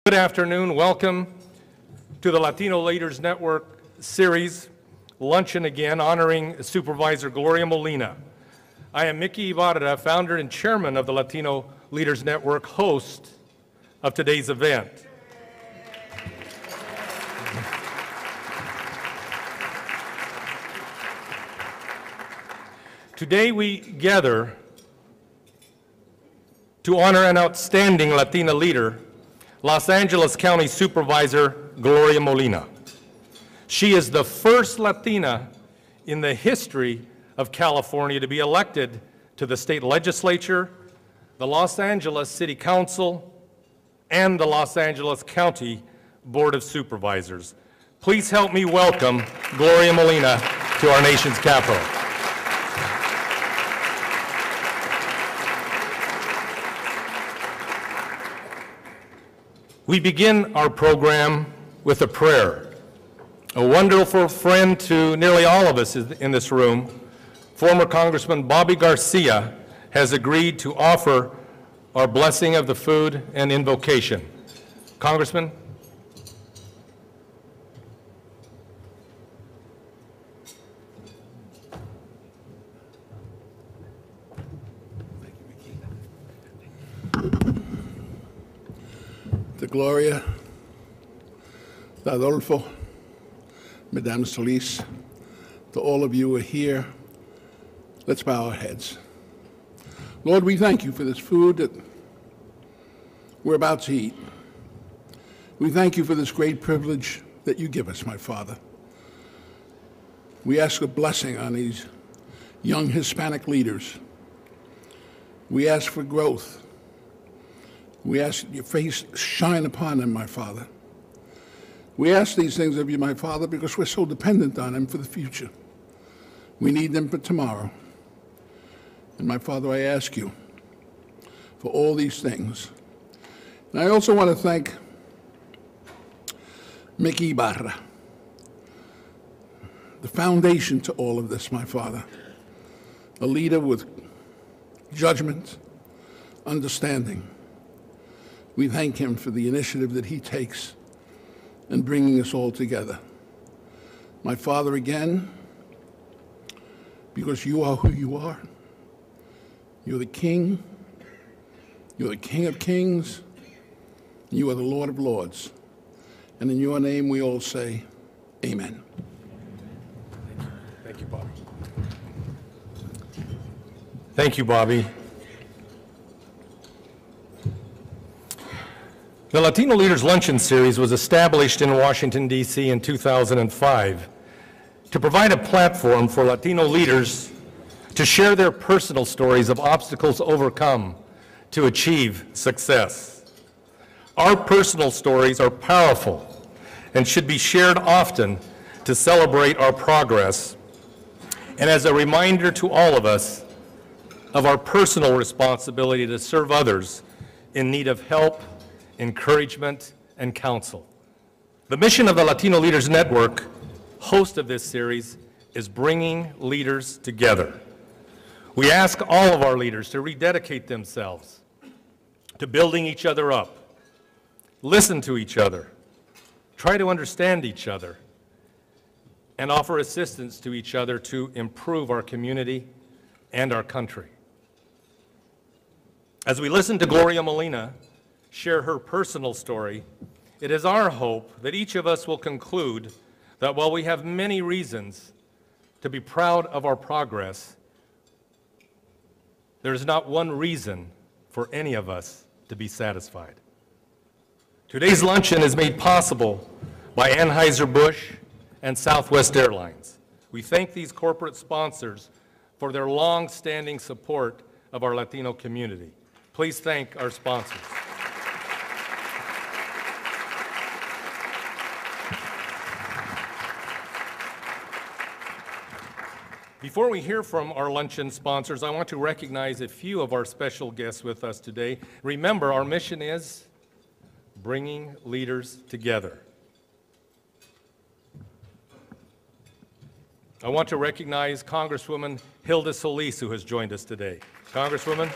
Good afternoon. Welcome to the Latino Leaders Network Series Luncheon again, honoring Supervisor Gloria Molina. I am Mickey Ibarra, founder and chairman of the Latino Leaders Network, host of today's event. Today we gather to honor an outstanding Latina leader, Los Angeles County Supervisor Gloria Molina. She is the first Latina in the history of California to be elected to the state legislature, the Los Angeles City Council, and the Los Angeles County Board of Supervisors. Please help me welcome Gloria Molina to our nation's capital. We begin our program with a prayer. A wonderful friend to nearly all of us in this room, former Congressman Bobby Garcia, has agreed to offer our blessing of the food and invocation. Congressman? To Gloria, to Adolfo, Madame Solis, to all of you who are here, let's bow our heads. Lord, we thank you for this food that we're about to eat. We thank you for this great privilege that you give us, my Father. We ask a blessing on these young Hispanic leaders. We ask for growth. We ask that your face shine upon them, my Father. We ask these things of you, my Father, because we're so dependent on them for the future. We need them for tomorrow. And my Father, I ask you for all these things. And I also want to thank Mickey Ibarra, the foundation to all of this, my Father. A leader with judgment, understanding. We thank him for the initiative that he takes in bringing us all together. My Father, again, because you are who you are. You're the King. You're the King of Kings. You are the Lord of Lords. And in your name we all say, amen. Thank you, Bobby. Thank you, Bobby. The Latino Leaders Luncheon Series was established in Washington, D.C. in 2005 to provide a platform for Latino leaders to share their personal stories of obstacles overcome to achieve success. Our personal stories are powerful and should be shared often to celebrate our progress and as a reminder to all of us of our personal responsibility to serve others in need of help, encouragement, and counsel. The mission of the Latino Leaders Network, host of this series, is bringing leaders together. We ask all of our leaders to rededicate themselves to building each other up, listen to each other, try to understand each other, and offer assistance to each other to improve our community and our country. As we listen to Gloria Molina share her personal story, it is our hope that each of us will conclude that while we have many reasons to be proud of our progress, there is not one reason for any of us to be satisfied. Today's luncheon is made possible by Anheuser-Busch and Southwest Airlines. We thank these corporate sponsors for their long-standing support of our Latino community. Please thank our sponsors. Before we hear from our luncheon sponsors, I want to recognize a few of our special guests with us today. Remember, our mission is bringing leaders together. I want to recognize Congresswoman Hilda Solis, who has joined us today. Congresswoman,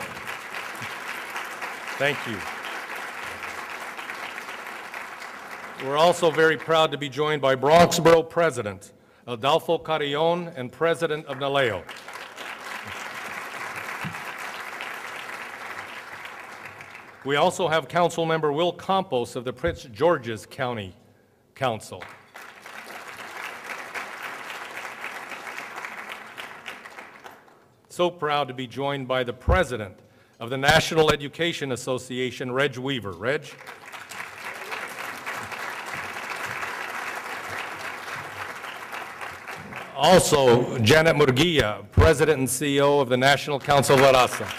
thank you. We're also very proud to be joined by Bronx Borough President Adolfo Carrion and President of NALEO. We also have Councilmember Will Campos of the Prince George's County Council. So proud to be joined by the President of the National Education Association, Reg Weaver. Reg? Also, Janet Murguia, President and CEO of the National Council of La Raza.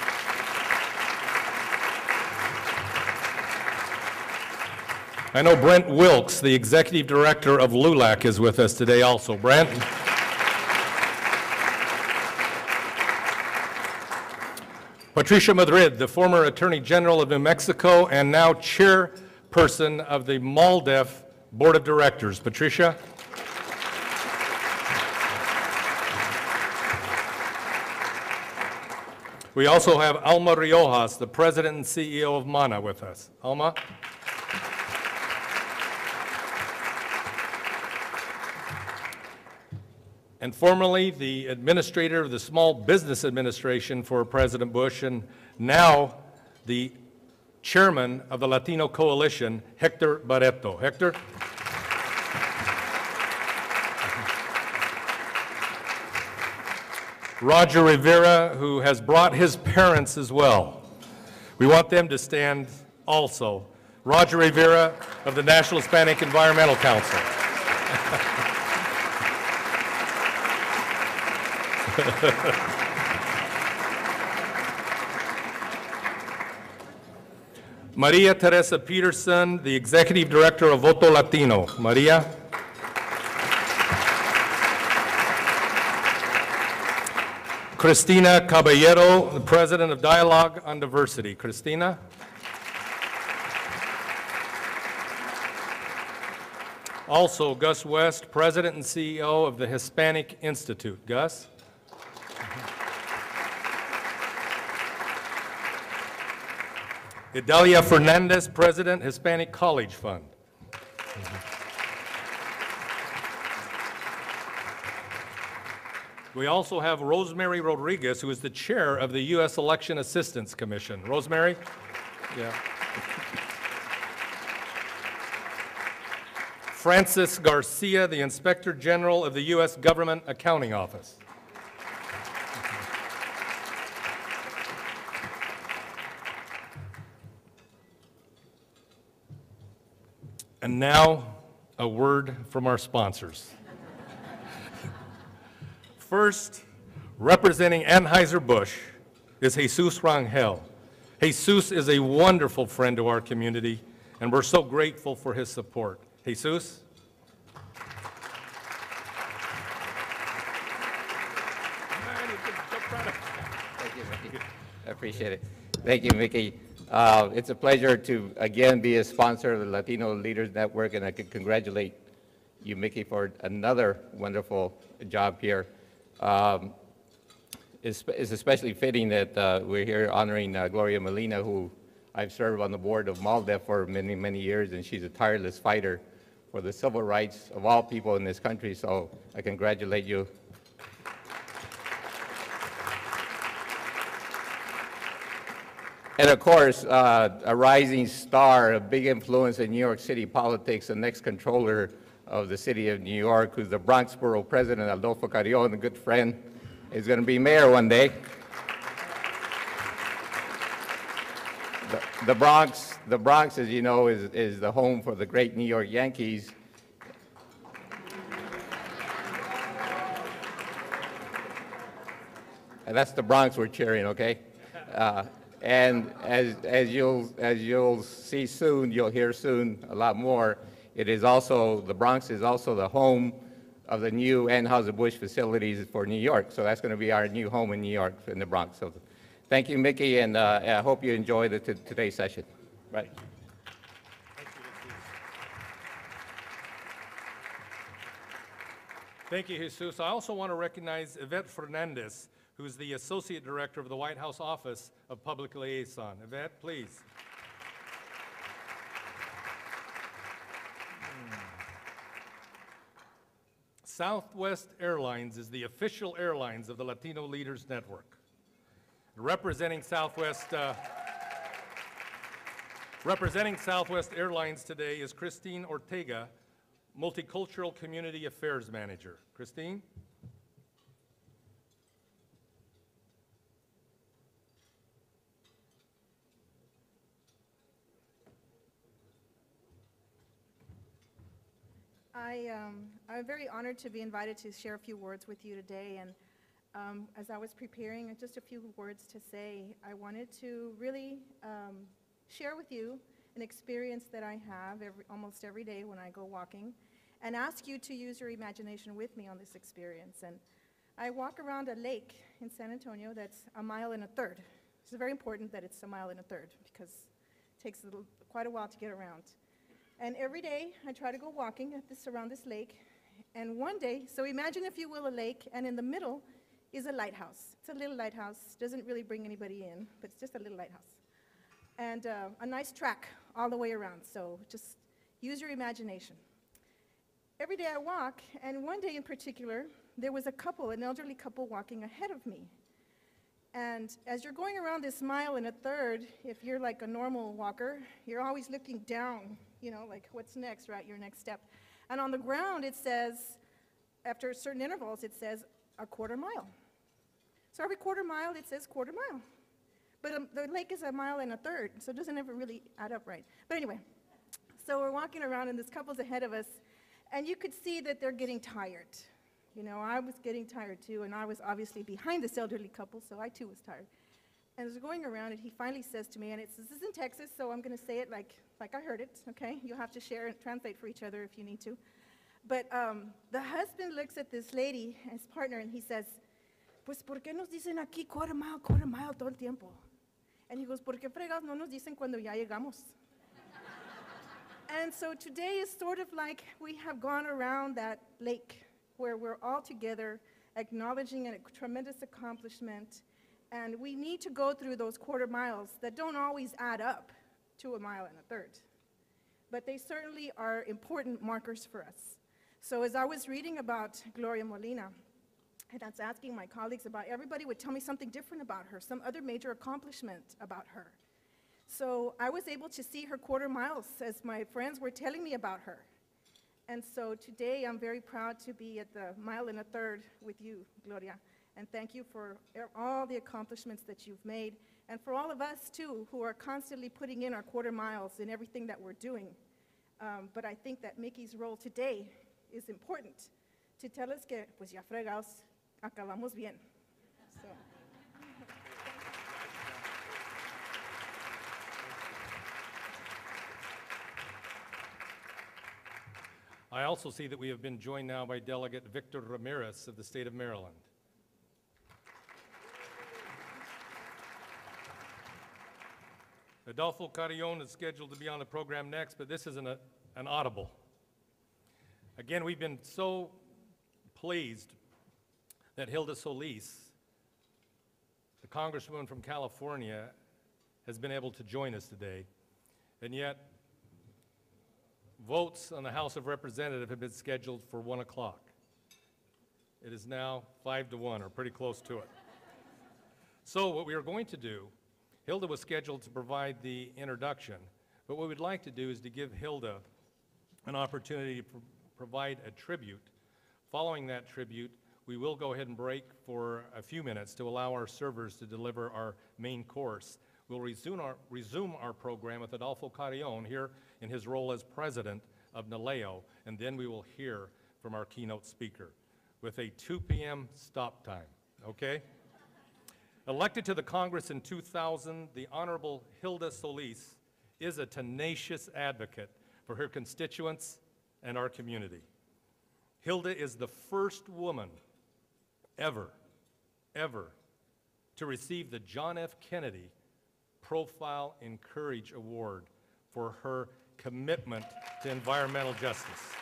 I know Brent Wilkes, the Executive Director of LULAC, is with us today also. Brent? Patricia Madrid, the former Attorney General of New Mexico and now Chairperson of the MALDEF Board of Directors. Patricia? We also have Alma Riojas, the President and CEO of MANA, with us. Alma? And formerly the Administrator of the Small Business Administration for President Bush, and now the Chairman of the Latino Coalition, Hector Barreto. Hector? Roger Rivera, who has brought his parents as well. We want them to stand also. Roger Rivera of the National Hispanic Environmental Council. Maria Teresa Peterson, the Executive Director of Voto Latino. Maria? Cristina Caballero, the President of Dialogue on Diversity. Cristina? Also, Gus West, President and CEO of the Hispanic Institute. Gus? Idalia Fernandez, President, Hispanic College Fund. We also have Rosemary Rodriguez, who is the chair of the U.S. Election Assistance Commission. Rosemary? Yeah. Francis Garcia, the Inspector General of the U.S. Government Accounting Office. And now, a word from our sponsors. First, representing Anheuser-Busch is Jesus Rangel. Jesus is a wonderful friend to our community, and we're so grateful for his support. Jesus? Thank you, Mickey. I appreciate it. Thank you, Mickey. It's a pleasure to, again, be a sponsor of the Latino Leaders Network, and I can congratulate you, Mickey, for another wonderful job here. It's especially fitting that we're here honoring Gloria Molina, who I've served on the board of MALDEF for many, many years, and she's a tireless fighter for the civil rights of all people in this country, so I congratulate you. And of course, a rising star, a big influence in New York City politics, the next controller of the city of New York, who's the Bronx Borough President, Adolfo Carrion, a good friend, is going to be mayor one day. The Bronx, as you know, is the home for the great New York Yankees. And that's the Bronx we're cheering, okay? And as you'll see soon, you'll hear soon a lot more. It is also, the Bronx is also the home of the new Anheuser-Busch facilities for New York. So that's going to be our new home in New York, in the Bronx. So thank you, Mickey, and I hope you enjoy today's session. Right. Thank you, Jesus. I also want to recognize Yvette Fernandez, who's the Associate Director of the White House Office of Public Liaison. Yvette, please. Southwest Airlines is the official airlines of the Latino Leaders Network. Representing Southwest Airlines today is Christine Ortega, Multicultural Community Affairs Manager. Christine? I'm very honored to be invited to share a few words with you today, and as I was preparing, just a few words to say, I wanted to really share with you an experience that I have almost every day when I go walking, and ask you to use your imagination with me on this experience. And I walk around a lake in San Antonio that's 1.33 miles. It's very important that it's 1.33 miles because it takes quite a while to get around. And every day I try to go walking around this lake, and one day, so imagine if you will a lake, and in the middle is a lighthouse. It's a little lighthouse, doesn't really bring anybody in, but it's just a little lighthouse. And a nice track all the way around, so just use your imagination. Every day I walk, and one day in particular, there was a couple, an elderly couple walking ahead of me. And as you're going around this 1.33 miles, if you're like a normal walker, you're always looking down, you know, like what's next, right, your next step. And on the ground it says, after certain intervals, it says 1/4 mile. So every 1/4 mile it says 1/4 mile. But the lake is 1.33 miles, so it doesn't ever really add up right. But anyway, so we're walking around and this couple's ahead of us, and you could see that they're getting tired. You know, I was getting tired too, and I was obviously behind this elderly couple, so I too was tired. And as we're going around it, he finally says to me, and this is in Texas, so I'm going to say it like I heard it, okay? You'll have to share and translate for each other if you need to. But the husband looks at this lady, his partner, and he says, pues, ¿por qué nos dicen aquí 1/4 mile todo el tiempo? And he goes, ¿por qué fregados no nos dicen cuando ya llegamos? And so today is sort of like we have gone around that lake where we're all together acknowledging a tremendous accomplishment, and we need to go through those 1/4 miles that don't always add up to 1.33 miles, but they certainly are important markers for us. So as I was reading about Gloria Molina, and I was asking my colleagues about, everybody would tell me something different about her, some other major accomplishment about her. So I was able to see her 1/4 miles as my friends were telling me about her. And so today I'm very proud to be at the 1.33 miles with you, Gloria. And thank you for all the accomplishments that you've made, and for all of us too, who are constantly putting in our 1/4 miles in everything that we're doing. But I think that Mickey's role today is important to tell us que, pues ya fregados, acabamos bien. So. I also see that we have been joined now by Delegate Victor Ramirez of the state of Maryland. Adolfo Carrion is scheduled to be on the program next, but this is an audible. Again, we've been so pleased that Hilda Solis, the Congresswoman from California, has been able to join us today, and yet votes on the House of Representatives have been scheduled for 1 o'clock. It is now 5-1, or pretty close to it. So what we are going to do, Hilda was scheduled to provide the introduction, but what we'd like to do is to give Hilda an opportunity to provide a tribute. Following that tribute, we will go ahead and break for a few minutes to allow our servers to deliver our main course. We'll resume our program with Adolfo Carrion here in his role as president of NALEO, and then we will hear from our keynote speaker with a 2 p.m. stop time, okay? Elected to the Congress in 2000, the Honorable Hilda Solis is a tenacious advocate for her constituents and our community. Hilda is the first woman ever to receive the John F. Kennedy Profile in Courage Award for her commitment to environmental justice.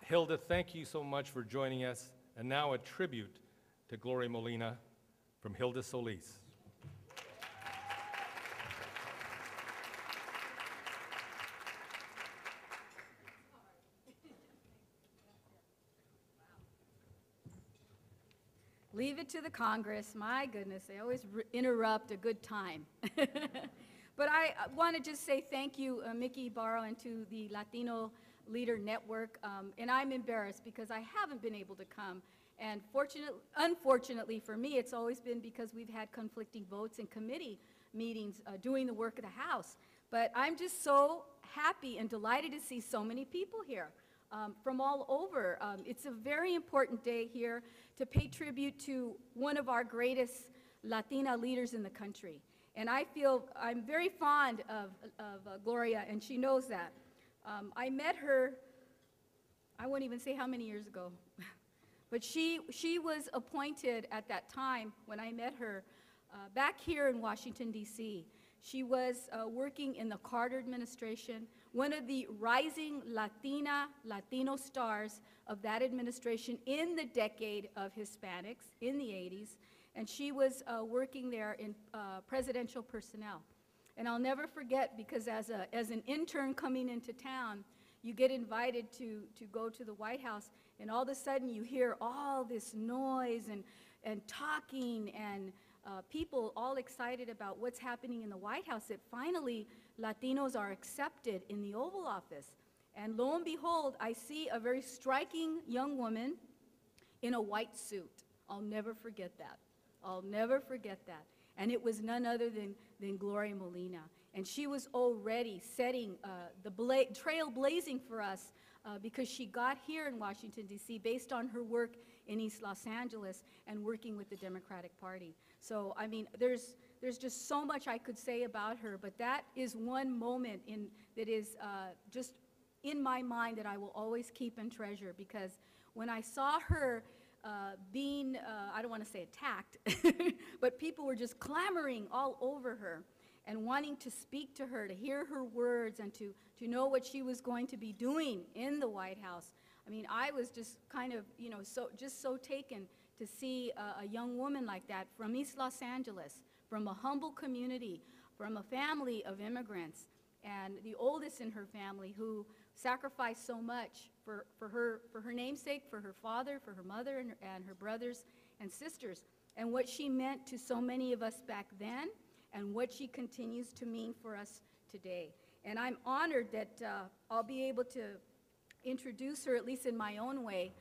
Hilda, thank you so much for joining us. And now a tribute to Gloria Molina from Hilda Solis. Leave it to the Congress. My goodness, they always interrupt a good time. But I want to just say thank you, Mickey Ibarra, and to the Latino Leader Network. And I'm embarrassed because I haven't been able to come. And unfortunately for me, it's always been because we've had conflicting votes in committee meetings doing the work of the House. But I'm just so happy and delighted to see so many people here from all over. It's a very important day here to pay tribute to one of our greatest Latina leaders in the country. And I feel I'm very fond of Gloria, and she knows that. I met her, I won't even say how many years ago, but she was appointed at that time when I met her back here in Washington, D.C. She was working in the Carter administration, one of the rising Latino stars of that administration in the decade of Hispanics in the 80s. And she was working there in presidential personnel. And I'll never forget, because as an intern coming into town, you get invited to go to the White House, and all of a sudden you hear all this noise and talking and people all excited about what's happening in the White House, that finally Latinos are accepted in the Oval Office. And lo and behold, I see a very striking young woman in a white suit. I'll never forget that. I'll never forget that. And it was none other than Gloria Molina. And she was already setting the trail blazing for us because she got here in Washington, D.C. based on her work in East Los Angeles and working with the Democratic Party. So, I mean, there's just so much I could say about her, but that is one moment that is just in my mind that I will always keep and treasure, because when I saw her being, I don't want to say attacked, but people were just clamoring all over her and wanting to speak to her, to hear her words, and to know what she was going to be doing in the White House. I mean, I was just kind of, you know, so taken to see a young woman like that from East Los Angeles, from a humble community, from a family of immigrants, and the oldest in her family, who sacrificed so much for her namesake, for her father, for her mother, and her brothers and sisters, and what she meant to so many of us back then, and what she continues to mean for us today. And I'm honored that I'll be able to introduce her, at least in my own way,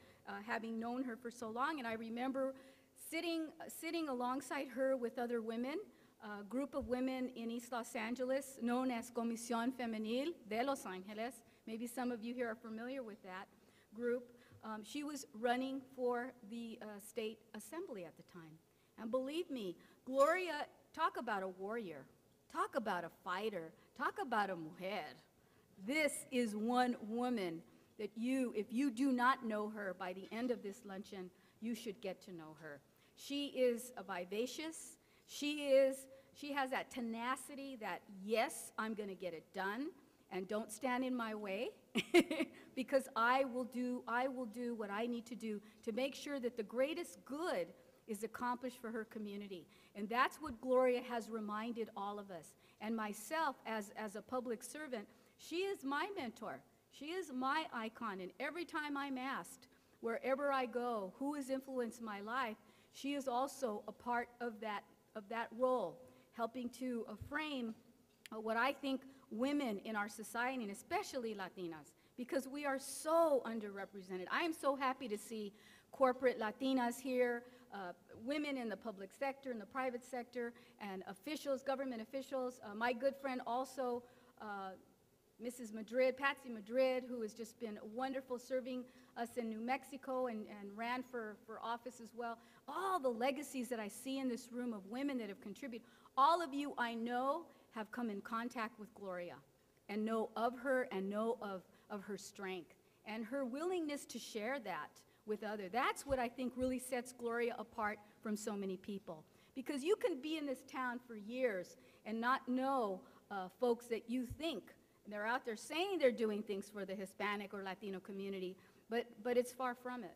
having known her for so long. And I remember sitting alongside her with other women, a group of women in East Los Angeles known as Comisión Femenil de Los Angeles. Maybe some of you here are familiar with that group. She was running for the State Assembly at the time. And believe me, Gloria, talk about a warrior, talk about a fighter, talk about a mujer. This is one woman that if you do not know her by the end of this luncheon, you should get to know her. She is vivacious. She has that tenacity that, yes, I'm going to get it done, and don't stand in my way, because I will do what I need to do to make sure that the greatest good is accomplished for her community. And that's what Gloria has reminded all of us. And myself, as a public servant, she is my mentor. She is my icon. And every time I'm asked, wherever I go, who has influenced my life, she is also a part of that role, helping to frame what I think women in our society, and especially Latinas, because we are so underrepresented. I am so happy to see corporate Latinas here, women in the public sector, in the private sector, and officials, government officials. My good friend also, Mrs. Madrid, Patsy Madrid, who has just been wonderful serving us in New Mexico and ran for office as well. All the legacies that I see in this room of women that have contributed, all of you I know have come in contact with Gloria and know of her and know of her strength and her willingness to share that with others. That's what I think really sets Gloria apart from so many people. Because you can be in this town for years and not know folks that you think they're out there saying they're doing things for the Hispanic or Latino community, but it's far from it.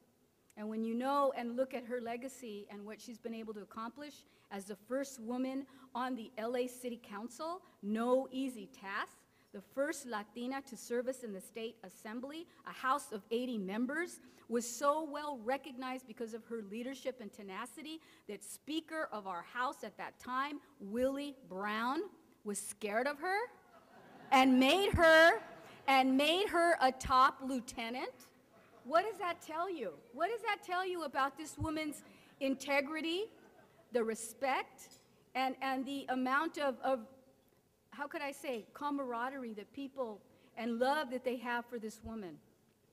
And when you know and look at her legacy and what she's been able to accomplish as the first woman on the LA City Council, no easy task. the first Latina to service in the State Assembly, a House of 80 members, was so well recognized because of her leadership and tenacity that Speaker of our House at that time, Willie Brown, was scared of her and made her a top lieutenant. What does that tell you? What does that tell you about this woman's integrity, the respect, and the amount of, how could I say, camaraderie that people and love that they have for this woman?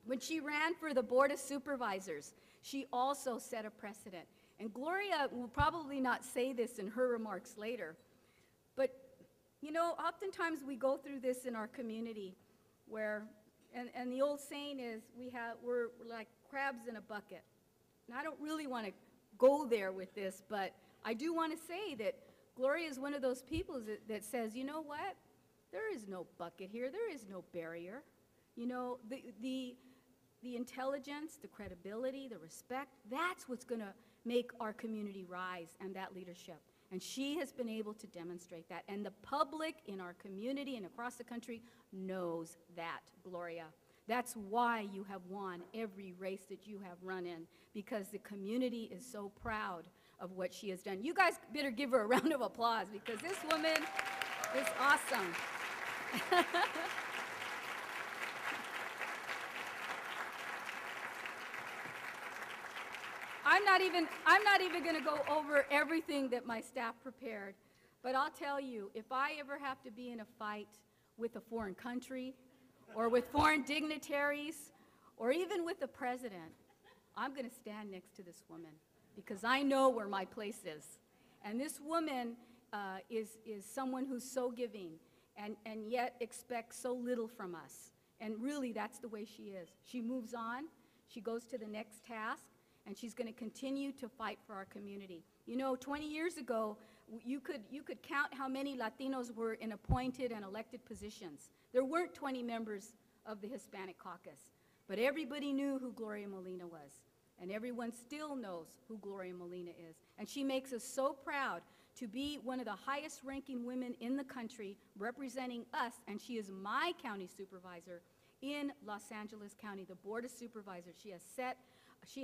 When she ran for the Board of Supervisors, she also set a precedent. And Gloria will probably not say this in her remarks later, but you know, oftentimes we go through this in our community where, and the old saying is, we're like crabs in a bucket. And I don't really want to go there with this, but I do want to say that Gloria is one of those people that says, you know what? There is no bucket here. There is no barrier. You know, the intelligence, the credibility, the respect, that's what's going to make our community rise, and that leadership. And she has been able to demonstrate that. And the public in our community and across the country knows that, Gloria. That's why you have won every race that you have run in, because the community is so proud of what she has done. You guys better give her a round of applause, because this woman is awesome. I'm not even going to go over everything that my staff prepared, but I'll tell you, if I ever have to be in a fight with a foreign country, or with foreign dignitaries, or even with the president, I'm going to stand next to this woman, because I know where my place is. And this woman is someone who's so giving, and yet expects so little from us. And really, that's the way she is. She moves on, she goes to the next task, and she's going to continue to fight for our community. You know, 20 years ago, you could count how many Latinos were in appointed and elected positions. There weren't 20 members of the Hispanic caucus, but everybody knew who Gloria Molina was, and everyone still knows who Gloria Molina is. And she makes us so proud to be one of the highest ranking women in the country representing us, and she is my county supervisor in Los Angeles County, the Board of Supervisors. She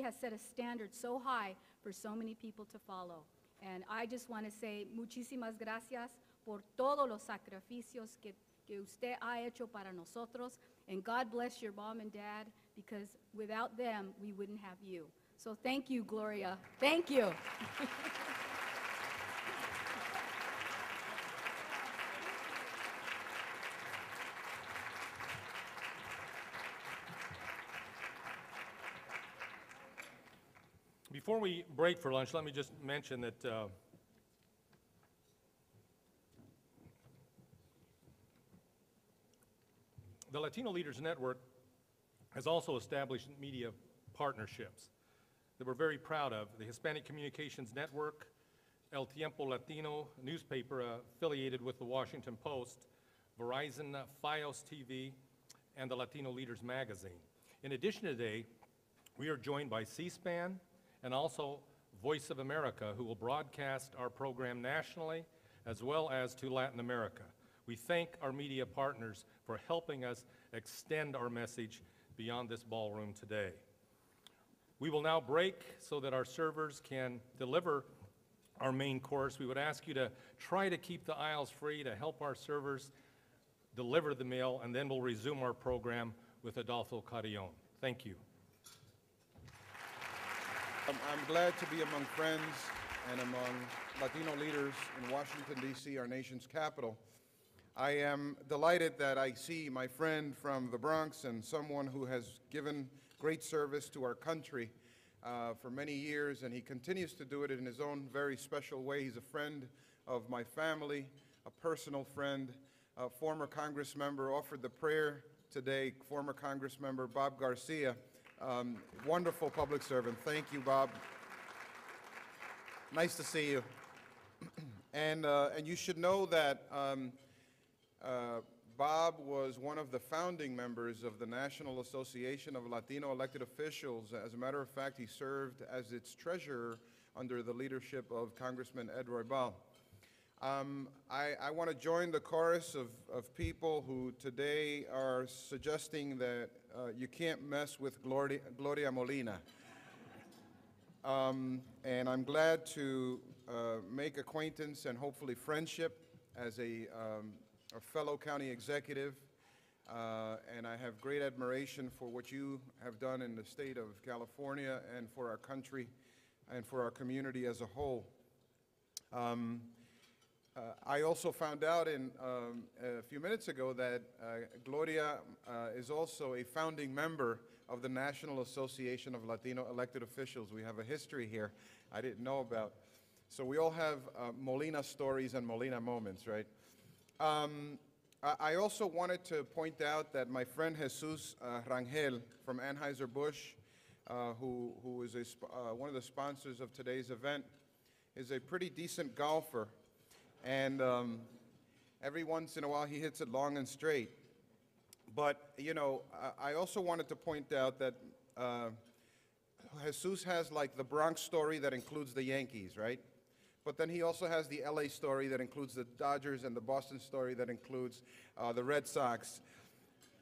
has set a standard so high for so many people to follow. And I just want to say muchísimas gracias por todos los sacrificios que usted ha hecho para nosotros. And God bless your mom and dad, because without them, we wouldn't have you. So thank you, Gloria. Thank you. Before we break for lunch, let me just mention that the Latino Leaders Network has also established media partnerships that we're very proud of. The Hispanic Communications Network, El Tiempo Latino newspaper affiliated with the Washington Post, Verizon Fios TV, and the Latino Leaders magazine. In addition, today, we are joined by C-SPAN and also Voice of America, who will broadcast our program nationally as well as to Latin America. We thank our media partners for helping us extend our message beyond this ballroom today. We will now break so that our servers can deliver our main course. We would ask you to try to keep the aisles free to help our servers deliver the meal, and then we'll resume our program with Adolfo Carrion. Thank you. I'm glad to be among friends and among Latino leaders in Washington, D.C., our nation's capital. I am delighted that I see my friend from the Bronx and someone who has given great service to our country for many years, and he continues to do it in his own very special way. He's a friend of my family, a personal friend, a former Congress member, offered the prayer today, former Congress member Bob Garcia. Wonderful public servant. Thank you, Bob. Nice to see you. And you should know that Bob was one of the founding members of the National Association of Latino Elected Officials. As a matter of fact, he served as its treasurer under the leadership of Congressman Ed Roybal. I want to join the chorus of people who today are suggesting that you can't mess with Gloria Molina. And I'm glad to make acquaintance and hopefully friendship as a fellow county executive. And I have great admiration for what you have done in the state of California and for our country and for our community as a whole. I also found out a few minutes ago that Gloria is also a founding member of the National Association of Latino Elected Officials. We have a history here I didn't know about. So we all have Molina stories and Molina moments, right? I also wanted to point out that my friend Jesus Rangel from Anheuser-Busch, who is one of the sponsors of today's event, is a pretty decent golfer. And every once in a while he hits it long and straight. But, you know, I also wanted to point out that Jesus has like the Bronx story that includes the Yankees, right? But then he also has the LA story that includes the Dodgers and the Boston story that includes the Red Sox.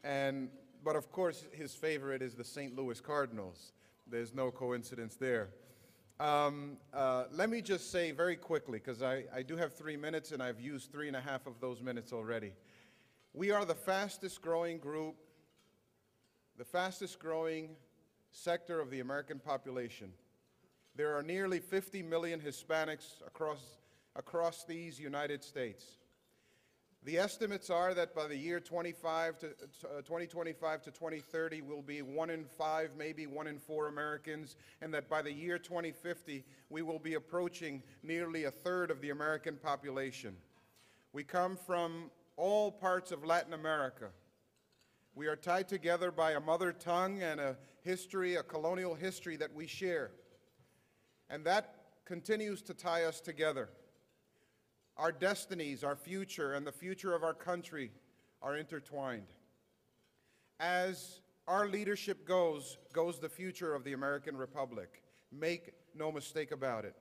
But of course, his favorite is the St. Louis Cardinals. There's no coincidence there. Let me just say very quickly, because I do have 3 minutes and I've used 3.5 of those minutes already. We are the fastest growing group, the fastest growing sector of the American population. There are nearly 50 million Hispanics across these United States. The estimates are that by the year 2025 to 2030, we'll be 1 in 5, maybe 1 in 4 Americans, and that by the year 2050, we will be approaching nearly 1/3 of the American population. We come from all parts of Latin America. We are tied together by a mother tongue and a history, a colonial history that we share. And that continues to tie us together. Our destinies, our future, and the future of our country are intertwined. As our leadership goes the future of the American Republic. Make no mistake about it.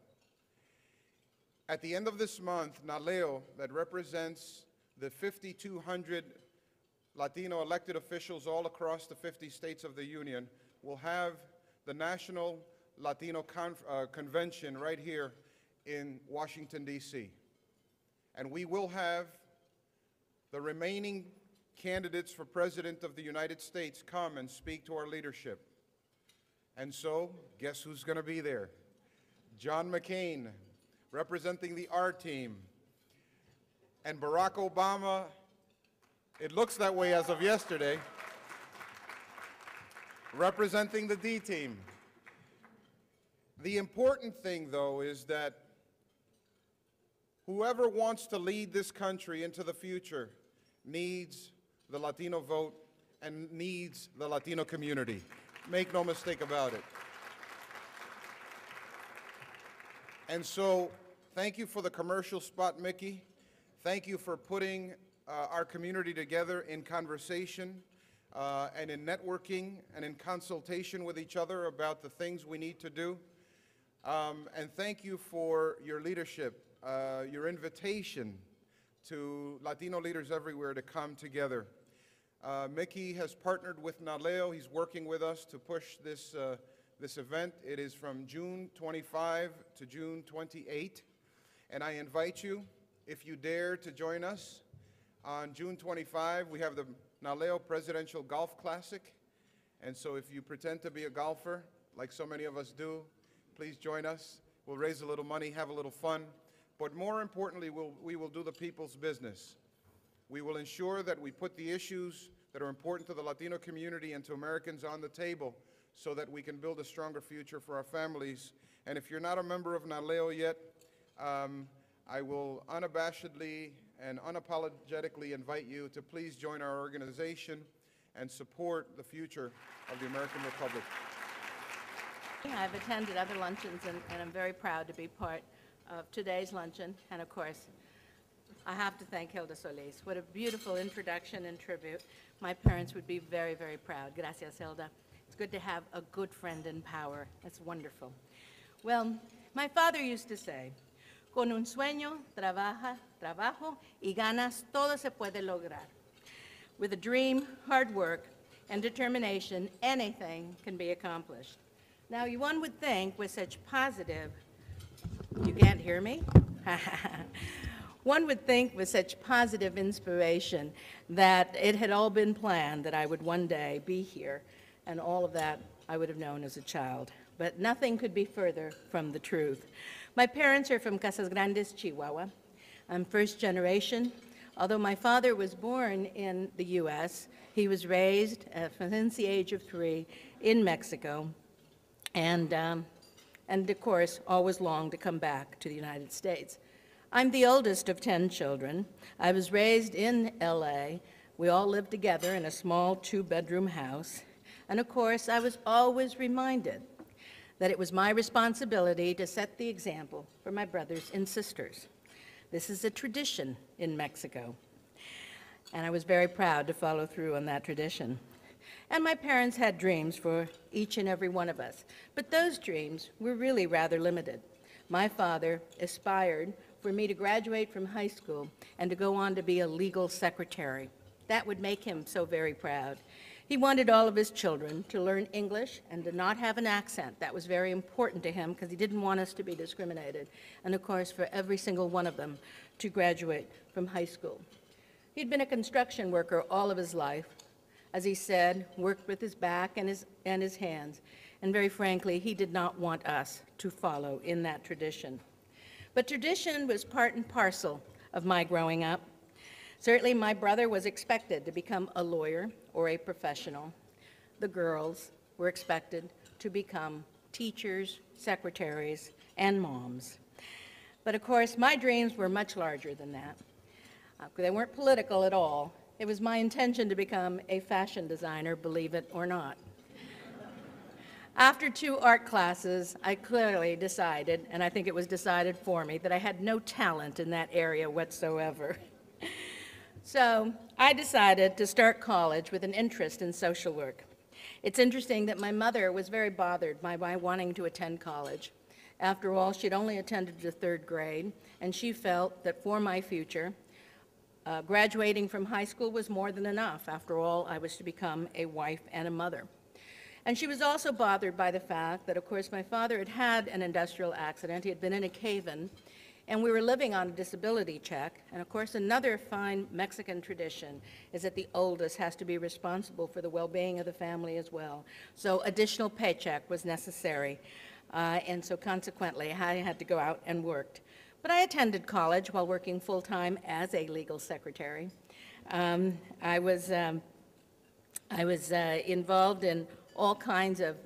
At the end of this month, NALEO, that represents the 5,200 Latino elected officials all across the 50 states of the Union, will have the National Latino Convention right here in Washington, D.C. And we will have the remaining candidates for President of the United States come and speak to our leadership. And so, guess who's going to be there? John McCain, representing the R team. And Barack Obama, it looks that way as of yesterday, representing the D team. The important thing, though, is that whoever wants to lead this country into the future needs the Latino vote and needs the Latino community. Make no mistake about it. And so, thank you for the commercial spot, Mickey. Thank you for putting our community together in conversation and in networking and in consultation with each other about the things we need to do. And thank you for your leadership, your invitation to Latino leaders everywhere to come together. Mickey has partnered with NALEO. He's working with us to push this event. It is from June 25 to June 28. And I invite you, if you dare, to join us. On June 25, we have the NALEO Presidential Golf Classic. And so if you pretend to be a golfer, like so many of us do, please join us. We'll raise a little money, have a little fun. But more importantly, we will do the people's business. We will ensure that we put the issues that are important to the Latino community and to Americans on the table so that we can build a stronger future for our families. And if you're not a member of NALEO yet, I will unabashedly and unapologetically invite you to please join our organization and support the future of the American Republic. I've attended other luncheons, and I'm very proud to be part of today's luncheon. And of course, I have to thank Hilda Solis. What a beautiful introduction and tribute. My parents would be very, very proud. Gracias, Hilda. It's good to have a good friend in power. That's wonderful. Well, my father used to say, Con un sueño, trabajo y ganas, todo se puede lograr. With a dream, hard work, and determination, anything can be accomplished. Now, one would think with such positive, you can't hear me? One would think with such positive inspiration that it had all been planned that I would one day be here, and all of that I would have known as a child. But nothing could be further from the truth. My parents are from Casas Grandes, Chihuahua. I'm first generation. Although my father was born in the U.S., he was raised since the age of 3 in Mexico, and of course, always longed to come back to the United States. I'm the oldest of 10 children. I was raised in L.A. We all lived together in a small 2-bedroom house. And of course, I was always reminded that it was my responsibility to set the example for my brothers and sisters. This is a tradition in Mexico, and I was very proud to follow through on that tradition. And my parents had dreams for each and every one of us, but those dreams were really rather limited. My father aspired for me to graduate from high school and to go on to be a legal secretary. That would make him so very proud. He wanted all of his children to learn English and to not have an accent. That was very important to him because he didn't want us to be discriminated. And of course, for every single one of them to graduate from high school. He'd been a construction worker all of his life. As he said, worked with his back and his hands. And very frankly, he did not want us to follow in that tradition. But tradition was part and parcel of my growing up. Certainly, my brother was expected to become a lawyer or a professional. The girls were expected to become teachers, secretaries, and moms. But of course, my dreams were much larger than that. They weren't political at all. It was my intention to become a fashion designer, believe it or not. After 2 art classes, I clearly decided, and I think it was decided for me, that I had no talent in that area whatsoever. So I decided to start college with an interest in social work. It's interesting that my mother was very bothered by my wanting to attend college. After all, she'd only attended the 3rd grade, and she felt that for my future, graduating from high school was more than enough. After all, I was to become a wife and a mother. And she was also bothered by the fact that, of course, my father had had an industrial accident. He had been in a cave-in, and we were living on a disability check. And of course, another fine Mexican tradition is that the oldest has to be responsible for the well-being of the family as well. So additional paycheck was necessary. And so consequently, I had to go out and work. But I attended college while working full-time as a legal secretary. I was involved in all kinds of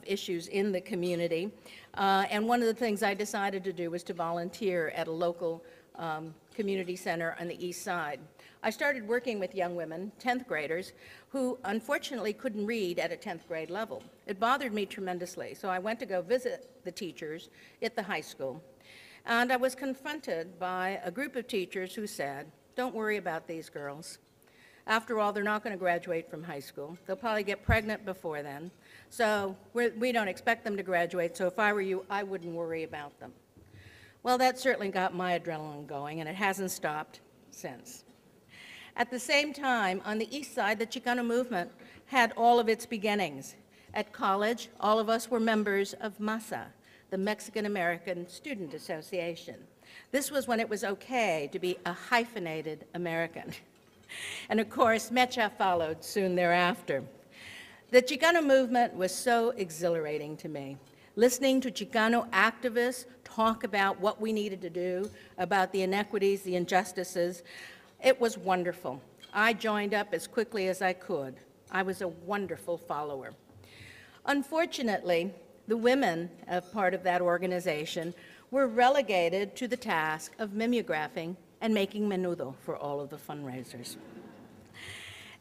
issues in the community. And one of the things I decided to do was to volunteer at a local community center on the east side. I started working with young women, 10th graders, who unfortunately couldn't read at a 10th grade level. It bothered me tremendously, so I went to go visit the teachers at the high school. And I was confronted by a group of teachers who said, "Don't worry about these girls. After all, they're not going to graduate from high school. They'll probably get pregnant before then. So we don't expect them to graduate, so if I were you, I wouldn't worry about them." Well, that certainly got my adrenaline going, and it hasn't stopped since. At the same time, on the east side, the Chicano movement had all of its beginnings. At college, all of us were members of MASA, the Mexican-American Student Association. This was when it was okay to be a hyphenated American. And of course, Mecha followed soon thereafter. The Chicano movement was so exhilarating to me. Listening to Chicano activists talk about what we needed to do, about the inequities, the injustices, it was wonderful. I joined up as quickly as I could. I was a wonderful follower. Unfortunately, the women of part of that organization were relegated to the task of mimeographing and making menudo for all of the fundraisers.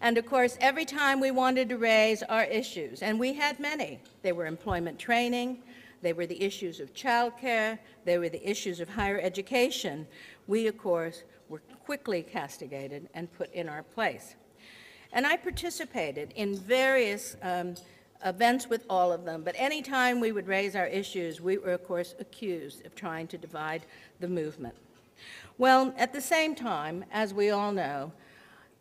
And of course, every time we wanted to raise our issues, and we had many, they were employment training, they were the issues of childcare, they were the issues of higher education, we, of course, were quickly castigated and put in our place. And I participated in various events with all of them, but anytime we would raise our issues, we were, of course, accused of trying to divide the movement. Well, at the same time, as we all know,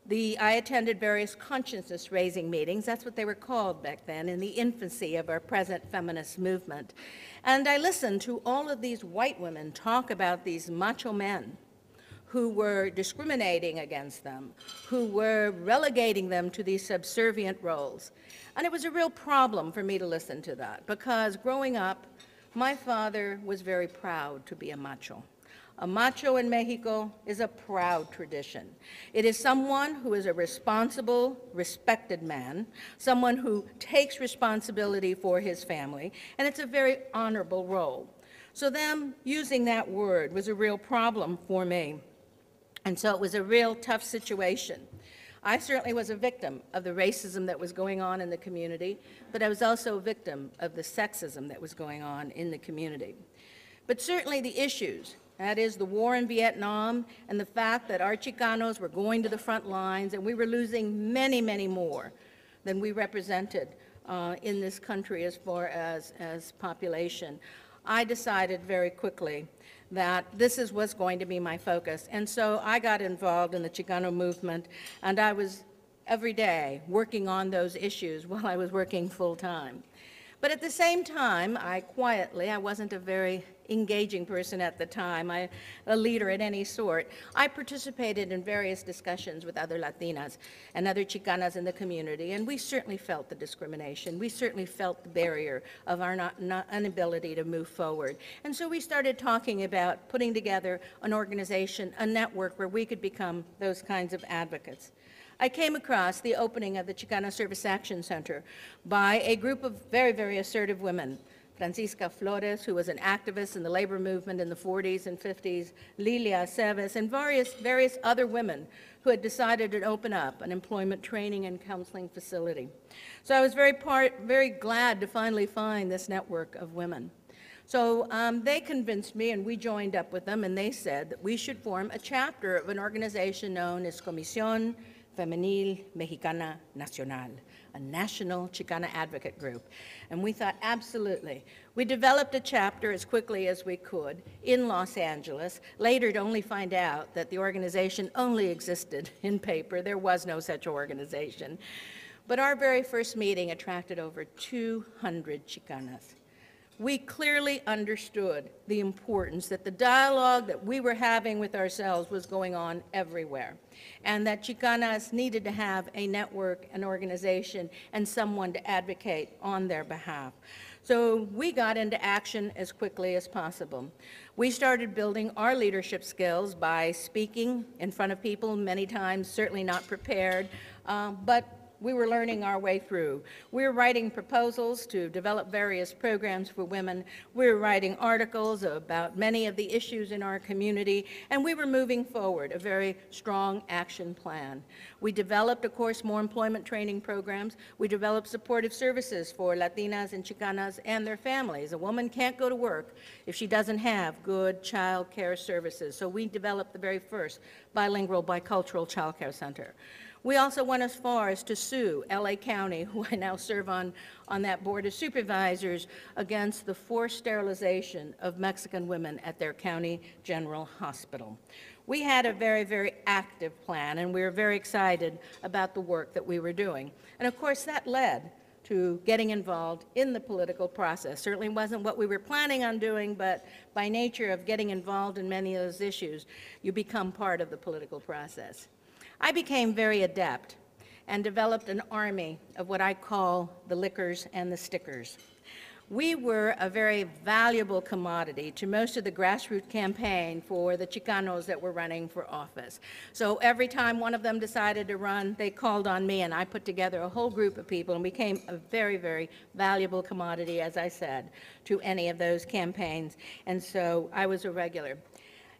I attended various consciousness-raising meetings. That's what they were called back then, in the infancy of our present feminist movement. And I listened to all of these white women talk about these macho men who were discriminating against them, who were relegating them to these subservient roles. And it was a real problem for me to listen to that, because growing up, my father was very proud to be a macho. A macho in Mexico is a proud tradition. It is someone who is a responsible, respected man, someone who takes responsibility for his family, and it's a very honorable role. So them using that word was a real problem for me. And so it was a real tough situation. I certainly was a victim of the racism that was going on in the community, but I was also a victim of the sexism that was going on in the community. But certainly the issues, that is the war in Vietnam and the fact that our Chicanos were going to the front lines and we were losing many, many more than we represented in this country as far as population. I decided very quickly that this was going to be my focus. And so I got involved in the Chicano movement, and I was every day working on those issues while I was working full-time. But at the same time, I wasn't a very engaging person at the time, a leader at any sort. I participated in various discussions with other Latinas and other Chicanas in the community, and we certainly felt the discrimination. We certainly felt the barrier of our inability to move forward. And so we started talking about putting together an organization, a network where we could become those kinds of advocates. I came across the opening of the Chicana Service Action Center by a group of very, very assertive women. Francisca Flores, who was an activist in the labor movement in the 40s and 50s, Lilia Aceves, and various other women who had decided to open up an employment training and counseling facility. So I was very glad to finally find this network of women. So they convinced me, and we joined up with them, and they said that we should form a chapter of an organization known as Comisión Femenil Mexicana Nacional, a national Chicana advocate group. And we thought, absolutely. We developed a chapter as quickly as we could in Los Angeles, later to only find out that the organization only existed in paper. There was no such organization. But our very first meeting attracted over 200 Chicanas. We clearly understood the importance that the dialogue that we were having with ourselves was going on everywhere, and that Chicanas needed to have a network, an organization, and someone to advocate on their behalf. So we got into action as quickly as possible. We started building our leadership skills by speaking in front of people, many times certainly not prepared, but we were learning our way through. We were writing proposals to develop various programs for women. We were writing articles about many of the issues in our community, and we were moving forward a very strong action plan. We developed, of course, more employment training programs. We developed supportive services for Latinas and Chicanas and their families. A woman can't go to work if she doesn't have good child care services. So we developed the very first bilingual, bicultural child care center. We also went as far as to sue LA County, who I now serve on that board of supervisors, against the forced sterilization of Mexican women at their county general hospital. We had a very, very active plan, and we were very excited about the work that we were doing. And of course, that led to getting involved in the political process. Certainly wasn't what we were planning on doing, but by nature of getting involved in many of those issues, you become part of the political process. I became very adept and developed an army of what I call the lickers and the stickers. We were a very valuable commodity to most of the grassroots campaign for the Chicanos that were running for office. So every time one of them decided to run, they called on me, and I put together a whole group of people and became a very, very valuable commodity, as I said, to any of those campaigns. And so I was a regular.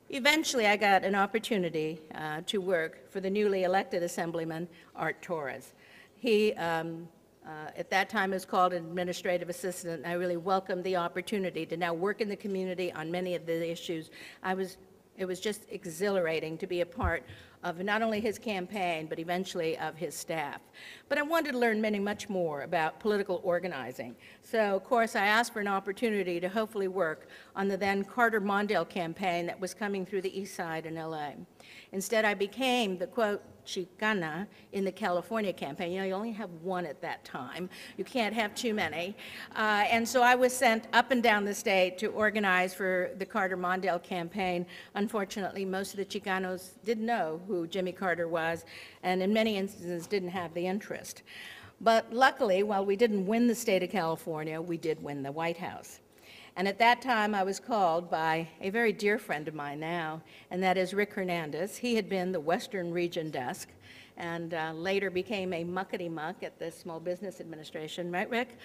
Eventually, I got an opportunity to work for the newly elected Assemblyman, Art Torres. He, at that time, was called an administrative assistant, and I really welcomed the opportunity to now work in the community on many of the issues. I was It was just exhilarating to be a part of not only his campaign, but eventually of his staff. But I wanted to learn much more about political organizing. So, of course, I asked for an opportunity to hopefully work on the then Carter Mondale campaign that was coming through the East Side in LA. Instead, I became the, quote, Chicana in the California campaign. You know, you only have one at that time. You can't have too many. And so I was sent up and down the state to organize for the Carter Mondale campaign. Unfortunately, most of the Chicanos didn't know who Jimmy Carter was, and in many instances didn't have the interest. But luckily, while we didn't win the state of California, we did win the White House. And at that time, I was called by a very dear friend of mine now, and that is Rick Hernandez. He had been the Western Region desk and later became a muckety-muck at the Small Business Administration, right, Rick?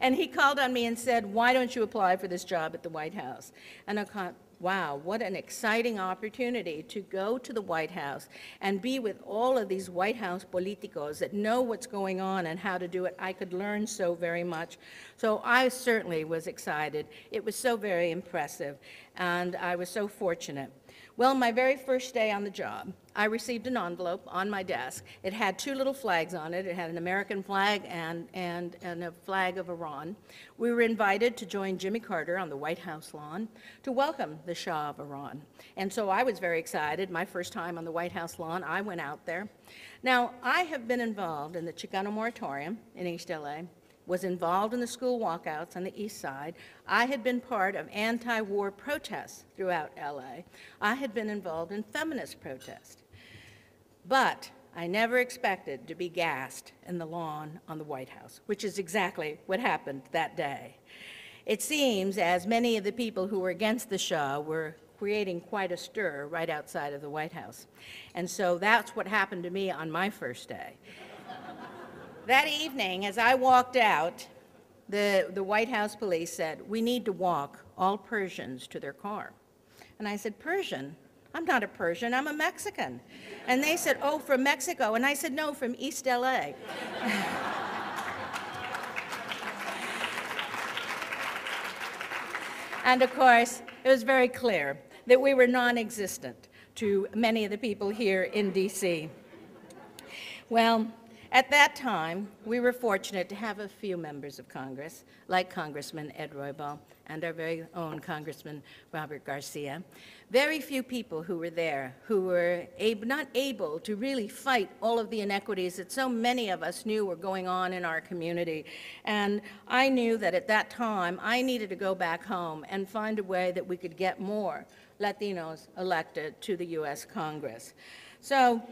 And he called on me and said, why don't you apply for this job at the White House? And I thought, wow, what an exciting opportunity to go to the White House and be with all of these White House politicos that know what's going on and how to do it. I could learn so very much. So I certainly was excited. It was so very impressive, and I was so fortunate. Well, my very first day on the job, I received an envelope on my desk. It had two little flags on it. It had an American flag and a flag of Iran. We were invited to join Jimmy Carter on the White House lawn to welcome the Shah of Iran. And so I was very excited. My first time on the White House lawn, I went out there. Now, I have been involved in the Chicano Moratorium in East LA, was involved in the school walkouts on the East Side. I had been part of anti-war protests throughout LA. I had been involved in feminist protests. But I never expected to be gassed in the lawn on the White House, which is exactly what happened that day. It seems as many of the people who were against the Shah were creating quite a stir right outside of the White House. And so that's what happened to me on my first day. That evening, as I walked out, the White House police said, we need to walk all Persians to their car. And I said, Persian? I'm not a Persian, I'm a Mexican. And they said, oh, from Mexico. And I said, no, from East LA. And of course, it was very clear that we were non-existent to many of the people here in DC. Well, at that time, we were fortunate to have a few members of Congress, like Congressman Ed Roybal and our very own Congressman Robert Garcia. Very few people who were there who were not able to really fight all of the inequities that so many of us knew were going on in our community. And I knew that at that time, I needed to go back home and find a way that we could get more Latinos elected to the U.S. Congress. So,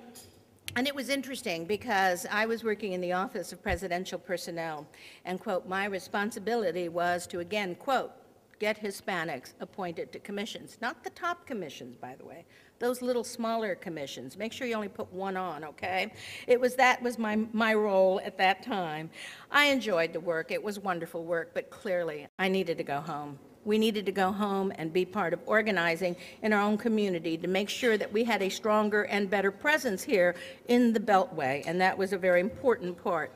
and it was interesting because I was working in the Office of Presidential Personnel, and, quote, my responsibility was to, again, quote, get Hispanics appointed to commissions. Not the top commissions, by the way. Those little smaller commissions. Make sure you only put one on, okay? That was my role at that time. I enjoyed the work. It was wonderful work, but clearly I needed to go home. We needed to go home and be part of organizing in our own community to make sure that we had a stronger and better presence here in the Beltway, and that was a very important part.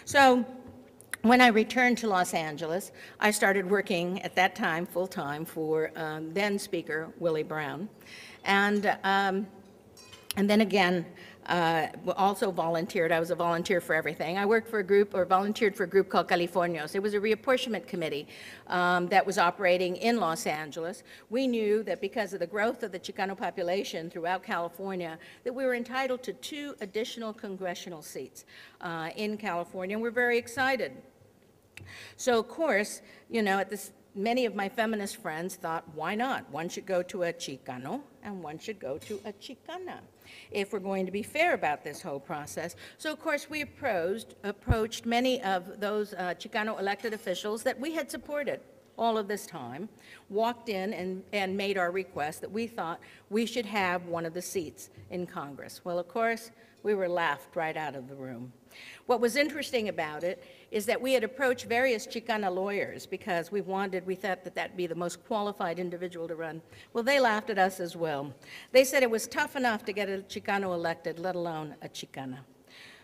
So when I returned to Los Angeles, I started working at that time full-time for then Speaker Willie Brown, and then again, also volunteered. I was a volunteer for everything. I worked for a group, or volunteered for a group called Californios. It was a reapportionment committee that was operating in Los Angeles. We knew that because of the growth of the Chicano population throughout California, that we were entitled to 2 additional congressional seats in California, and we're very excited. So, of course, you know, many of my feminist friends thought, why not? One should go to a Chicano and one should go to a Chicana if we're going to be fair about this whole process. So, of course, we approached many of those Chicano elected officials that we had supported all of this time, walked in and made our request that we thought we should have one of the seats in Congress. Well, of course, we were laughed right out of the room. What was interesting about it is that we had approached various Chicana lawyers because we thought that that'd be the most qualified individual to run. Well, they laughed at us as well. They said it was tough enough to get a Chicano elected, let alone a Chicana.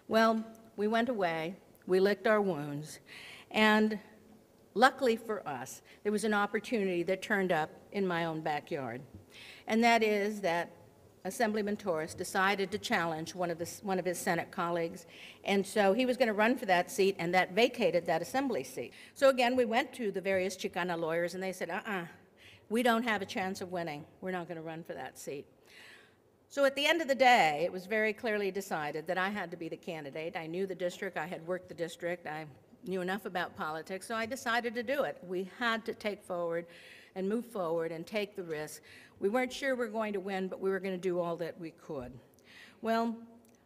Well, we went away, we licked our wounds, and luckily for us, there was an opportunity that turned up in my own backyard. And that is that Assemblyman Torres decided to challenge one of his Senate colleagues, and so he was going to run for that seat, and that vacated that Assembly seat. So again, we went to the various Chicana lawyers, and they said, we don't have a chance of winning. We're not going to run for that seat. So at the end of the day, it was very clearly decided that I had to be the candidate. I knew the district. I had worked the district. I knew enough about politics, so I decided to do it. We had to take forward and move forward and take the risk. We weren't sure we were going to win, but we were going to do all that we could. Well,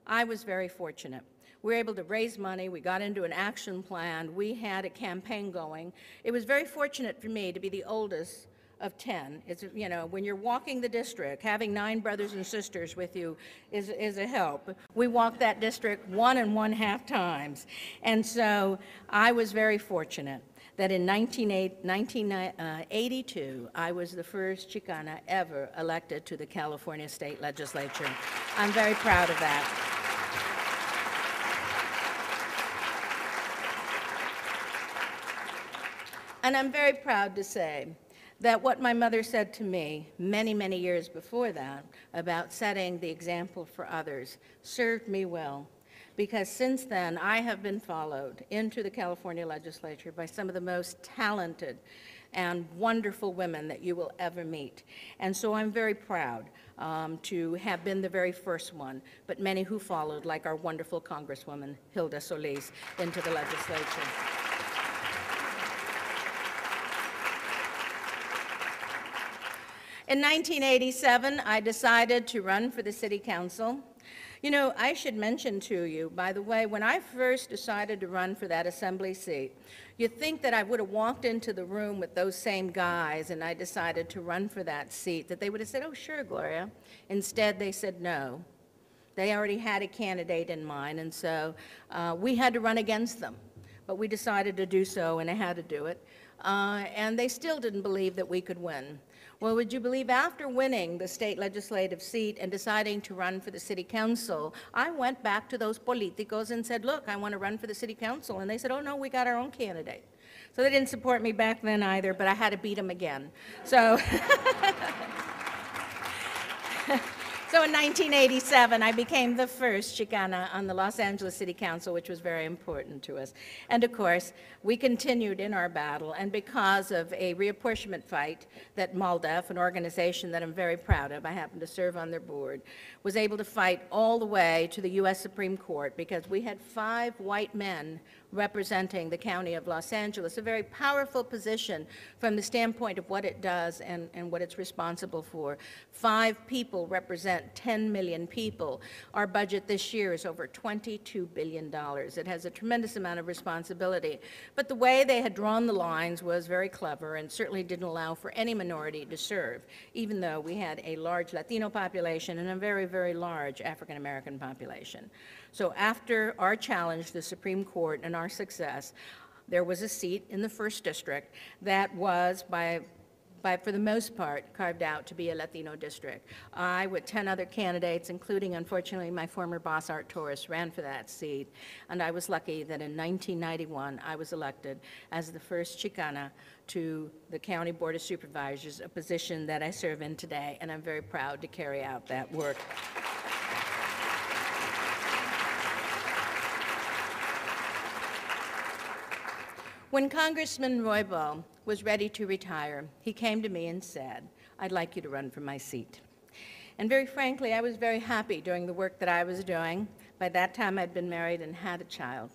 I was very fortunate. We were able to raise money. We got into an action plan. We had a campaign going. It was very fortunate for me to be the oldest of 10. It's, you know, when you're walking the district, having 9 brothers and sisters with you is a help. We walked that district 1 1/2 times. And so I was very fortunate that in 1982, I was the first Chicana ever elected to the California State Legislature. I'm very proud of that. And I'm very proud to say that what my mother said to me many, many years before that about setting the example for others served me well. Because since then, I have been followed into the California legislature by some of the most talented and wonderful women that you will ever meet. And so I'm very proud to have been the very first one, but many who followed, like our wonderful Congresswoman, Hilda Solis, into the legislature. In 1987, I decided to run for the city council. You know, I should mention to you, by the way, when I first decided to run for that assembly seat, you'd think that I would have walked into the room with those same guys and I decided to run for that seat, that they would have said, oh, sure, Gloria. Instead, they said no. They already had a candidate in mind, and so we had to run against them. But we decided to do so, and I had to do it. And they still didn't believe that we could win. Well, would you believe after winning the state legislative seat and deciding to run for the city council, I went back to those politicos and said, look, I want to run for the city council. And they said, oh, no, we got our own candidate. So they didn't support me back then either, but I had to beat them again. So, so in 1987, I became the first Chicana on the Los Angeles City Council, which was very important to us. And of course, we continued in our battle, and because of a reapportionment fight that MALDEF, an organization that I'm very proud of, I happen to serve on their board, was able to fight all the way to the U.S. Supreme Court, because we had 5 white men representing the county of Los Angeles, a very powerful position from the standpoint of what it does and what it's responsible for. 5 people represent 10 million people. Our budget this year is over $22 billion. It has a tremendous amount of responsibility. But the way they had drawn the lines was very clever and certainly didn't allow for any minority to serve, even though we had a large Latino population and a very, very large African American population. So after our challenge, the Supreme Court, and our success, there was a seat in the 1st District that was, for the most part, carved out to be a Latino district. I, with 10 other candidates, including, unfortunately, my former boss, Art Torres, ran for that seat, and I was lucky that in 1991, I was elected as the first Chicana to the County Board of Supervisors, a position that I serve in today, and I'm very proud to carry out that work. When Congressman Rangel was ready to retire, he came to me and said, I'd like you to run for my seat. And very frankly, I was very happy doing the work that I was doing. By that time, I'd been married and had a child.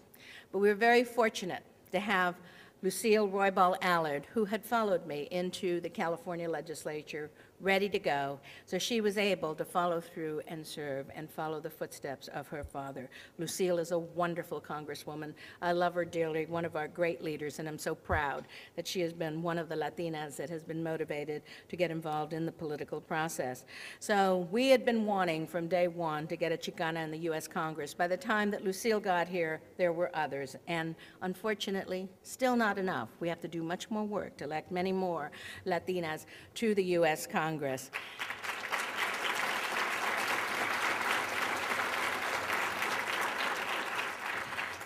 But we were very fortunate to have Lucille Roybal Allard, who had followed me into the California legislature, ready to go. So she was able to follow through and serve and follow the footsteps of her father. Lucille is a wonderful Congresswoman. I love her dearly, one of our great leaders, and I'm so proud that she has been one of the Latinas that has been motivated to get involved in the political process. So we had been wanting from day one to get a Chicana in the U.S. Congress. By the time that Lucille got here, there were others, and unfortunately, still not enough. We have to do much more work to elect many more Latinas to the U.S. Congress.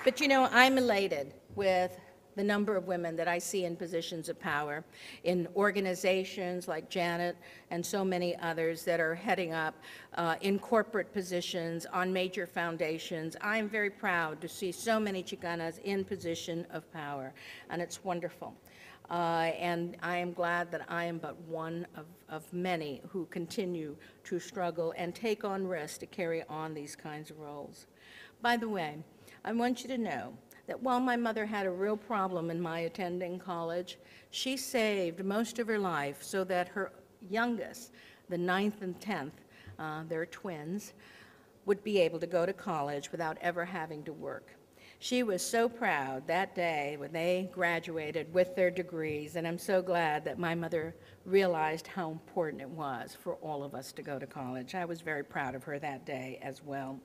But you know, I'm elated with the number of women that I see in positions of power, in organizations like Janet and so many others that are heading up in corporate positions, on major foundations. I am very proud to see so many Chicanas in position of power, and it's wonderful. And I am glad that I am but one of many who continue to struggle and take on risks to carry on these kinds of roles. By the way, I want you to know that while my mother had a real problem in my attending college, she saved most of her life so that her youngest, the 9th and 10th, they're twins, would be able to go to college without ever having to work. She was so proud that day when they graduated with their degrees, and I'm so glad that my mother realized how important it was for all of us to go to college. I was very proud of her that day as well.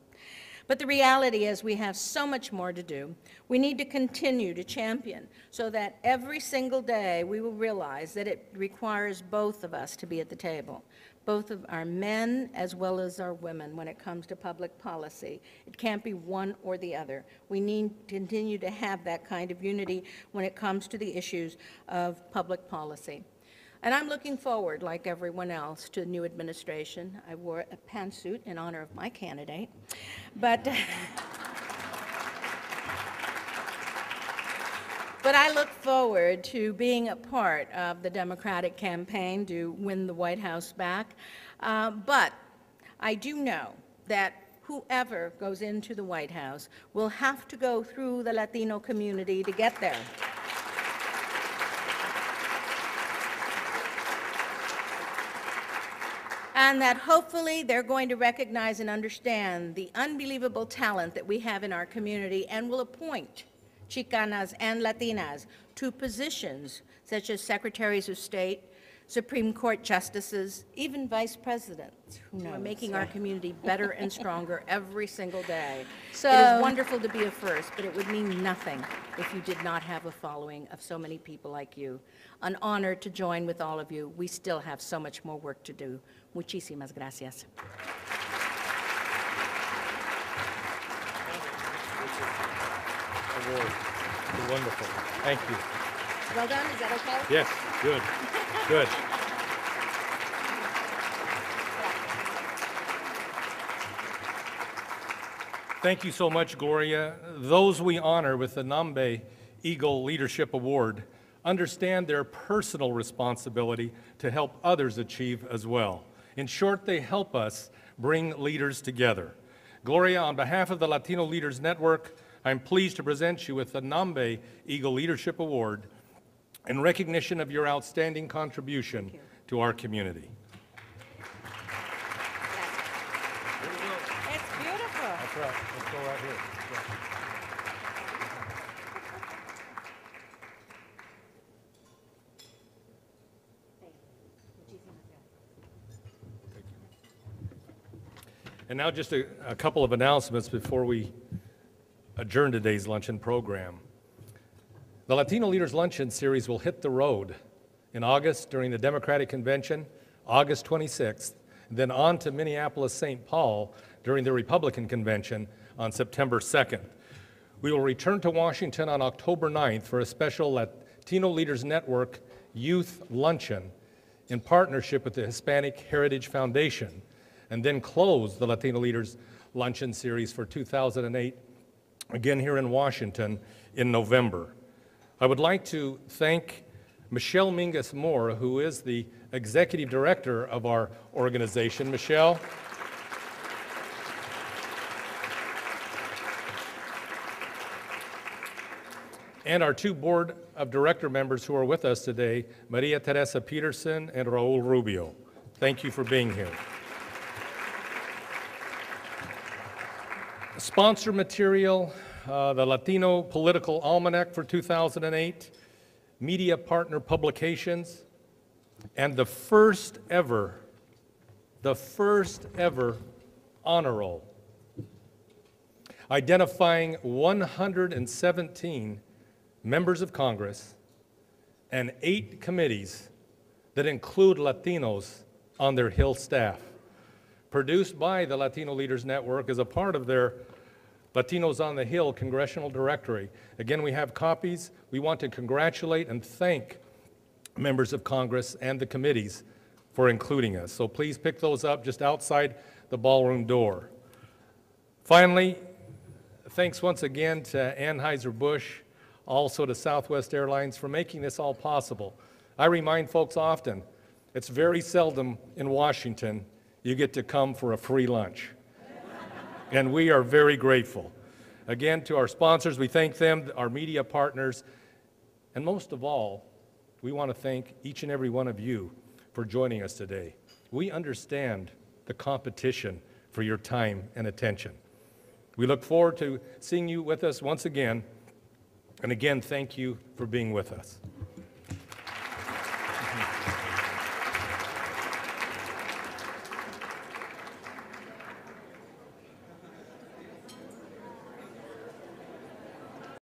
But the reality is we have so much more to do. We need to continue to champion so that every single day we will realize that it requires both of us to be at the table, both of our men as well as our women when it comes to public policy. It can't be one or the other. We need to continue to have that kind of unity when it comes to the issues of public policy. And I'm looking forward, like everyone else, to the new administration. I wore a pantsuit in honor of my candidate, but I look forward to being a part of the Democratic campaign to win the White House back. But I do know that whoever goes into the White House will have to go through the Latino community to get there. And that hopefully they're going to recognize and understand the unbelievable talent that we have in our community and will appoint Chicanas and Latinas to positions such as Secretaries of State, Supreme Court Justices, even Vice Presidents, who are making our community better and stronger every single day. So, it is wonderful to be a first, but it would mean nothing if you did not have a following of so many people like you. An honor to join with all of you. We still have so much more work to do. Muchísimas gracias. Wonderful. Thank you. Well done, is that okay? Yes, good, good. Thank you so much, Gloria. Those we honor with the Nambe Eagle Leadership Award understand their personal responsibility to help others achieve as well. In short, they help us bring leaders together. Gloria, on behalf of the Latino Leaders Network, I'm pleased to present you with the Nambe Eagle Leadership Award in recognition of your outstanding contribution to our community. It's beautiful. That's right. Let's go right here. And now just a couple of announcements before we adjourn today's luncheon program. The Latino Leaders Luncheon Series will hit the road in August during the Democratic Convention, August 26th, then on to Minneapolis-St. Paul during the Republican Convention on September 2nd. We will return to Washington on October 9th for a special Latino Leaders Network Youth Luncheon in partnership with the Hispanic Heritage Foundation, and then close the Latino Leaders Luncheon Series for 2008, again here in Washington in November. I would like to thank Michelle Mingus-Moore, who is the Executive Director of our organization. Michelle. And our two Board of Director members who are with us today, Maria Teresa Peterson and Raul Rubio. Thank you for being here. Sponsor material, the Latino Political Almanac for 2008, media partner publications, and the first ever honor roll, identifying 117 members of Congress and 8 committees that include Latinos on their Hill staff, produced by the Latino Leaders Network as a part of their Latinos on the Hill Congressional Directory. Again, we have copies. We want to congratulate and thank members of Congress and the committees for including us. So please pick those up just outside the ballroom door. Finally, thanks once again to Anheuser-Busch, also to Southwest Airlines for making this all possible. I remind folks often, it's very seldom in Washington you get to come for a free lunch. And we are very grateful. Again, to our sponsors, we thank them, our media partners, and most of all, we want to thank each and every one of you for joining us today. We understand the competition for your time and attention. We look forward to seeing you with us once again, and again, thank you for being with us.